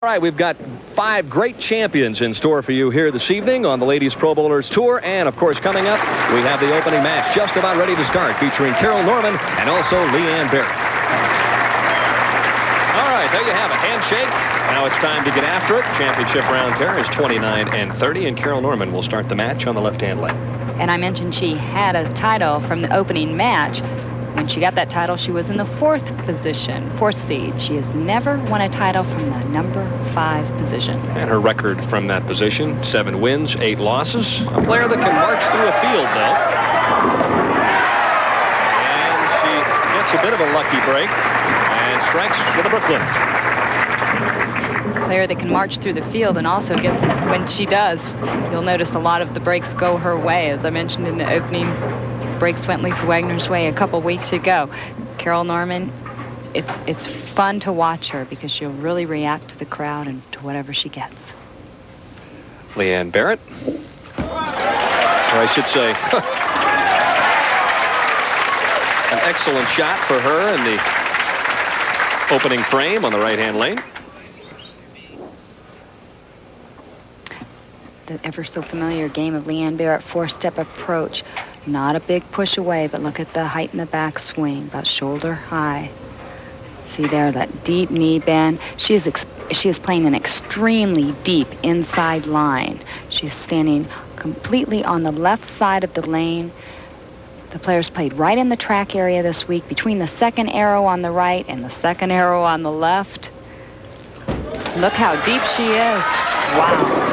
All right, we've got 5 great champions in store for you here this evening on the Ladies Pro Bowlers Tour. And, of course, coming up, we have the opening match just about ready to start, featuring Carol Norman and also Leanne Barrette. All right, there you have it. Handshake. Now it's time to get after it. Championship round there is 29 and 30, and Carol Norman will start the match on the left-hand lane. And I mentioned she had a title from the opening match. When she got that title, she was in the 4th position, 4th seed. She has never won a title from the number 5 position. And her record from that position, 7 wins, 8 losses. A player that can march through a field, though. And she gets a bit of a lucky break and strikes with a Brooklyn. Player that can march through the field and also gets, when she does, you'll notice a lot of the breaks go her way. As I mentioned in the opening, breaks went Lisa Wagner's way a couple weeks ago. Carol Norman, it's fun to watch her because she'll really react to the crowd and to whatever she gets. Leanne Barrette, or I should say, an excellent shot for her in the opening frame on the right-hand lane. The ever so familiar game of Leanne Barrette, 4-step approach. Not a big push away, but look at the height in the back swing, about shoulder high. See there, that deep knee bend. She is playing an extremely deep inside line. She's standing completely on the left side of the lane. The players played right in the track area this week, between the second arrow on the right and the second arrow on the left. Look how deep she is. Wow.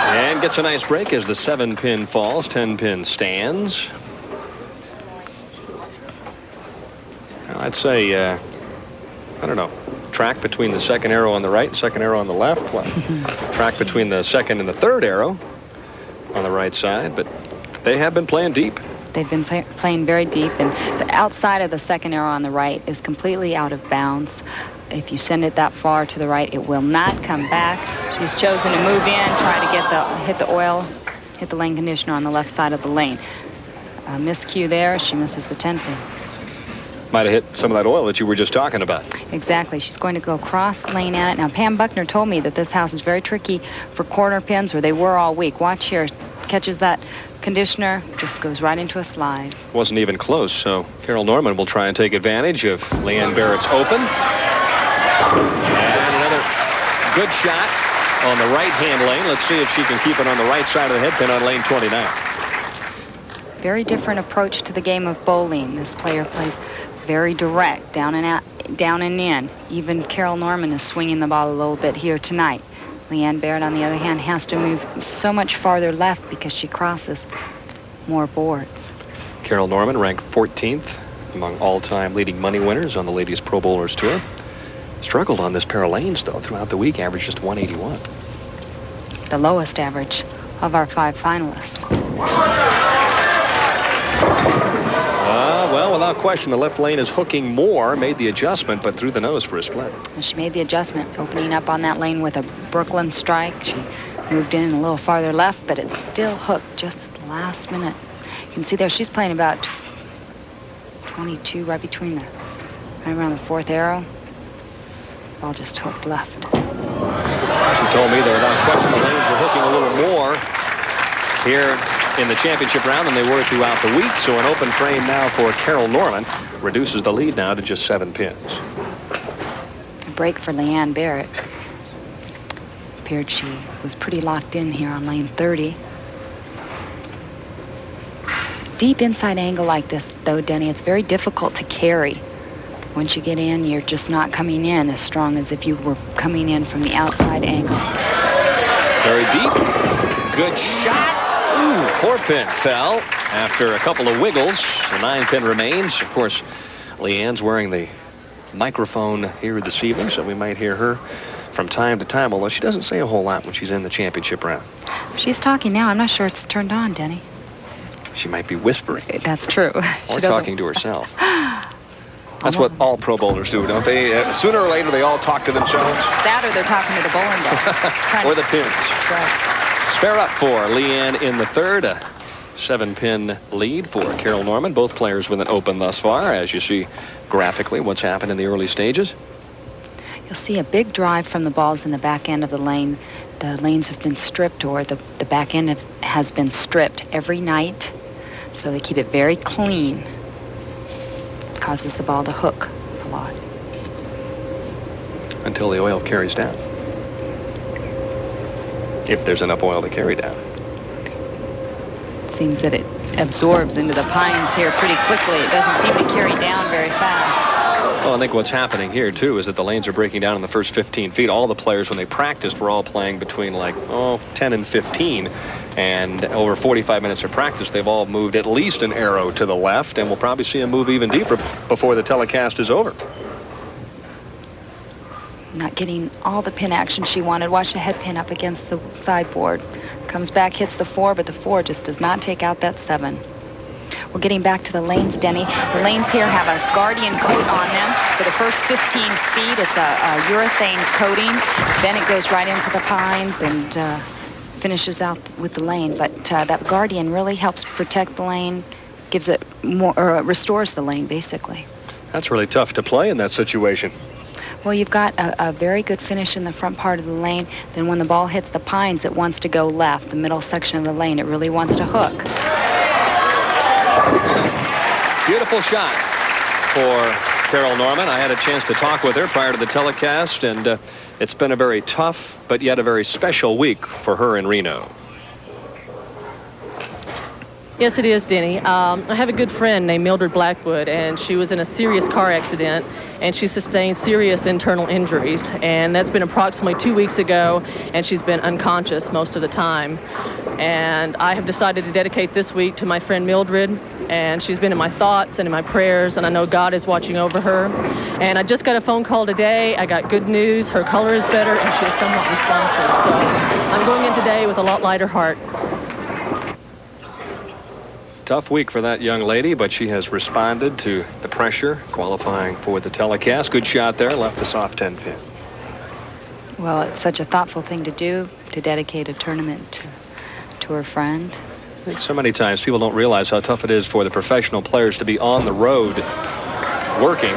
And gets a nice break as the 7-pin falls, 10-pin stands. Now, I'd say, I don't know, track between the second arrow on the right and second arrow on the left. What? Track between the second and the third arrow on the right side, but they have been playing deep. They've been playing very deep, and the outside of the second arrow on the right is completely out of bounds. If you send it that far to the right, it will not come back. She's chosen to move in, try to get hit the lane conditioner on the left side of the lane. Miscue there. She misses the 10-pin. Might have hit some of that oil that you were just talking about. Exactly. She's going to go cross lane at it. Now, Pam Buckner told me that this house is very tricky for corner pins, where they were all week. Watch here. Catches that conditioner, just goes right into a slide. Wasn't even close, so Carol Norman will try and take advantage of Leanne Barrette's open. And another good shot on the right-hand lane. Let's see if she can keep it on the right side of the head pin on lane 29. Very different approach to the game of bowling. This player plays very direct, down and out, down and in. Even Carol Norman is swinging the ball a little bit here tonight. Leanne Barrette, on the other hand, has to move so much farther left because she crosses more boards. Carol Norman ranked 14th among all-time leading money winners on the Ladies Pro Bowlers Tour. Struggled on this pair of lanes, though, throughout the week, averaged just 181. The lowest average of our 5 finalists. Well, without question, the left lane is hooking more, made the adjustment, but through the nose for a split. She made the adjustment, opening up on that lane with a Brooklyn strike. She moved in a little farther left, but it still hooked just at the last minute. You can see there she's playing about 22 right between there, right around the 4th arrow. Ball just hooked left. She told me that without question the lanes were hooking a little more here in the championship round than they were throughout the week. So an open frame now for Carol Norman reduces the lead now to just 7 pins. A break for Leanne Barrette. Appeared she was pretty locked in here on lane 30. Deep inside angle like this, though, Denny, it's very difficult to carry. Once you get in, you're just not coming in as strong as if you were coming in from the outside angle. Very deep. Good shot. Ooh, 4-pin fell after a couple of wiggles. The 9-pin remains. Of course, Leanne's wearing the microphone here this evening, so we might hear her from time to time, although she doesn't say a whole lot when she's in the championship round. She's talking now. I'm not sure it's turned on, Denny. She might be whispering. That's true. Or talking to herself. That's what all pro bowlers do, don't they? Sooner or later, they all talk to themselves. That or they're talking to the bowling ball. Or the pins. That's right. Spare up for Leanne in the 3rd. A 7-pin lead for Carol Norman. Both players with an open thus far, as you see graphically what's happened in the early stages. You'll see a big drive from the balls in the back end of the lane. The lanes have been stripped, or the back end has been stripped every night. So they keep it very clean. It causes the ball to hook a lot. Until the oil carries down. If there's enough oil to carry down. It seems that it absorbs into the pines here pretty quickly. It doesn't seem to carry down very fast. Well, I think what's happening here, too, is that the lanes are breaking down in the first 15 feet. All the players, when they practiced, were all playing between, like, 10 and 15. And over 45 minutes of practice, they've all moved at least an arrow to the left, and we'll probably see them move even deeper before the telecast is over. Not getting all the pin action she wanted. Watch the head pin up against the sideboard. Comes back, hits the 4, but the 4 just does not take out that 7. We're getting back to the lanes, Denny. The lanes here have a guardian coat on them. For the first 15 feet, it's a urethane coating. Then it goes right into the pines and finishes out with the lane. But that guardian really helps protect the lane, gives it more, or restores the lane, basically. That's really tough to play in that situation. Well, you've got a very good finish in the front part of the lane. Then when the ball hits the pines, it wants to go left. The middle section of the lane, it really wants to hook. Beautiful shot for Carol Norman. I had a chance to talk with her prior to the telecast, and it's been a very tough but yet a very special week for her in Reno. Yes, it is, Denny. I have a good friend named Mildred Blackwood, and she was in a serious car accident, and she sustained serious internal injuries. And that's been approximately 2 weeks ago, and she's been unconscious most of the time. And I have decided to dedicate this week to my friend Mildred, and she's been in my thoughts and in my prayers, and I know God is watching over her. And I just got a phone call today. I got good news. Her color is better, and she is somewhat responsive. So I'm going in today with a lot lighter heart. Tough week for that young lady, but she has responded to the pressure, qualifying for the telecast. Good shot there, left the soft 10 pin. Well, it's such a thoughtful thing to do, to dedicate a tournament to her friend. I think so many times people don't realize how tough it is for the professional players to be on the road working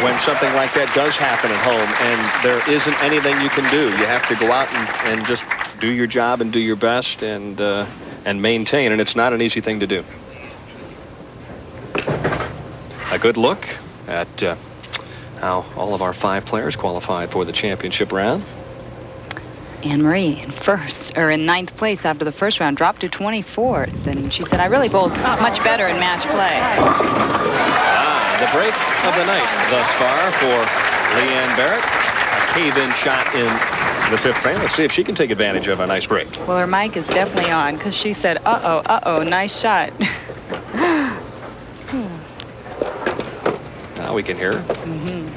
when something like that does happen at home, and there isn't anything you can do. You have to go out and just do your job and do your best and maintain, and it's not an easy thing to do. A good look at how all of our 5 players qualified for the championship round. Anne-Marie in ninth place after the first round, dropped to 24th, and she said, I really bowled much better in match play. The break of the night thus far for Leanne Barrette. A cave-in shot in the 5th frame. Let's see if she can take advantage of a nice break. Well, her mic is definitely on, because she said, uh-oh, nice shot. Now we can hear her. Mm-hmm.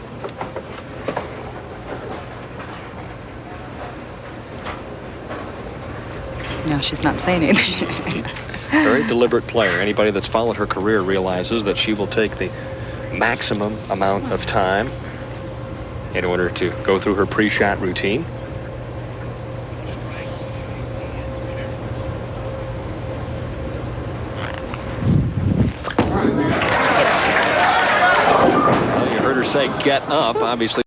No, she's not saying anything. Very deliberate player. Anybody that's followed her career realizes that she will take the maximum amount of time in order to go through her pre-shot routine. Well, you heard her say get up, obviously.